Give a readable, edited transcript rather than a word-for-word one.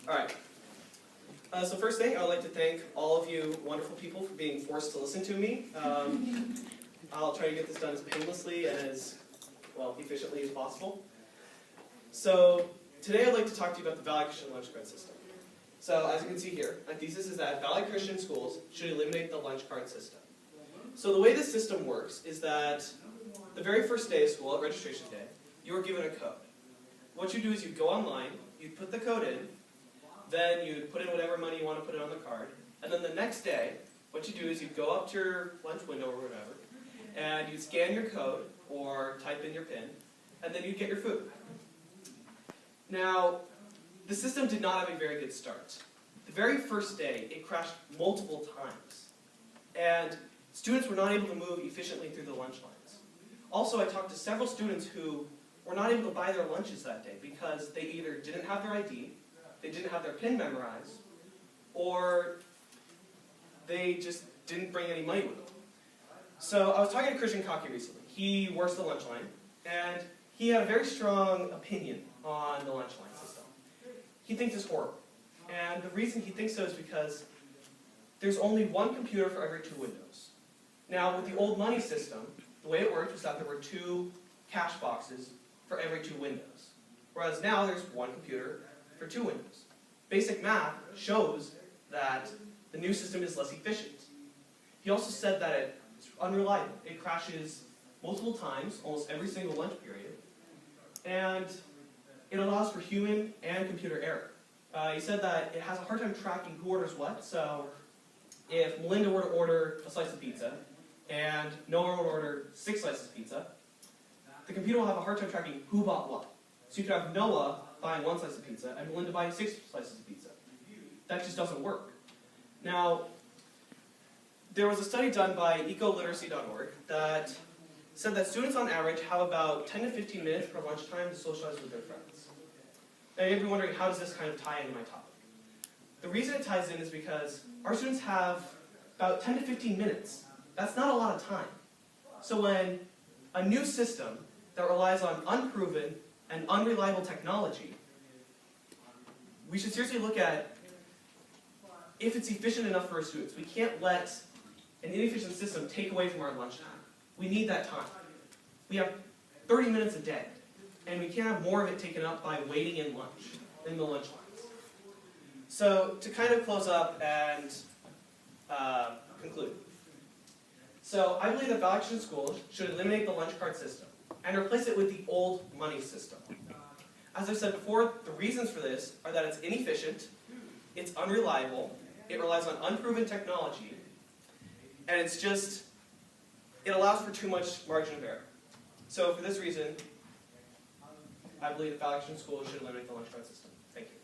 All right. So first thing, I would like to thank all of you wonderful people for being forced to listen to me. I'll try to get this done as painlessly and as efficiently as possible. So today I'd like to talk to you about the Valley Christian lunch card system. So as you can see here, my thesis is that Valley Christian schools should eliminate the lunch card system. So the way this system works is that the very first day of school, at registration day, you are given a code. What you do is you go online, you put the code in, then you put in whatever money you want to put in on the card, and then the next day, what you do is you go up to your lunch window or whatever, and you scan your code or type in your PIN, and then you get your food. Now, the system did not have a very good start. The very first day, it crashed multiple times, and students were not able to move efficiently through the lunch lines. Also, I talked to several students who were not able to buy their lunches that day because they either didn't have their ID, they didn't have their PIN memorized, or they just didn't bring any money with them. So I was talking to Christian Cocky recently. He works the lunch line, and he had a very strong opinion on the lunch line system. He thinks it's horrible. And the reason he thinks so is because there's only one computer for every 2 windows. Now, with the old money system, the way it worked was that there were 2 cash boxes for every 2 windows. Whereas now there's one computer for 2 windows. Basic math shows that the new system is less efficient. He also said that it's unreliable. It crashes multiple times, almost every single lunch period, and it allows for human and computer error. He said that it has a hard time tracking who orders what, so if Melinda were to order a slice of pizza, and Noah were to order 6 slices of pizza, the computer will have a hard time tracking who bought what. So you could have Noah buying 1 slice of pizza and Melinda buying 6 slices of pizza. That just doesn't work. Now, there was a study done by ecoliteracy.org that said that students on average have about 10 to 15 minutes per lunchtime to socialize with their friends. Now you may be wondering, how does this kind of tie into my topic? The reason it ties in is because our students have about 10 to 15 minutes. That's not a lot of time. So when a new system that relies on unproven and unreliable technology, we should seriously look at if it's efficient enough for our students. We can't let an inefficient system take away from our lunchtime. We need that time. We have 30 minutes a day, and we can't have more of it taken up by waiting in the lunch lines. So to kind of close up and conclude. So I believe that Valley Christian schools should eliminate the lunch card system and replace it with the old money system. As I said before, the reasons for this are that it's inefficient, it's unreliable, it relies on unproven technology, and it allows for too much margin of error. So for this reason, I believe that Valley Christian schools should eliminate the lunch card system. Thank you.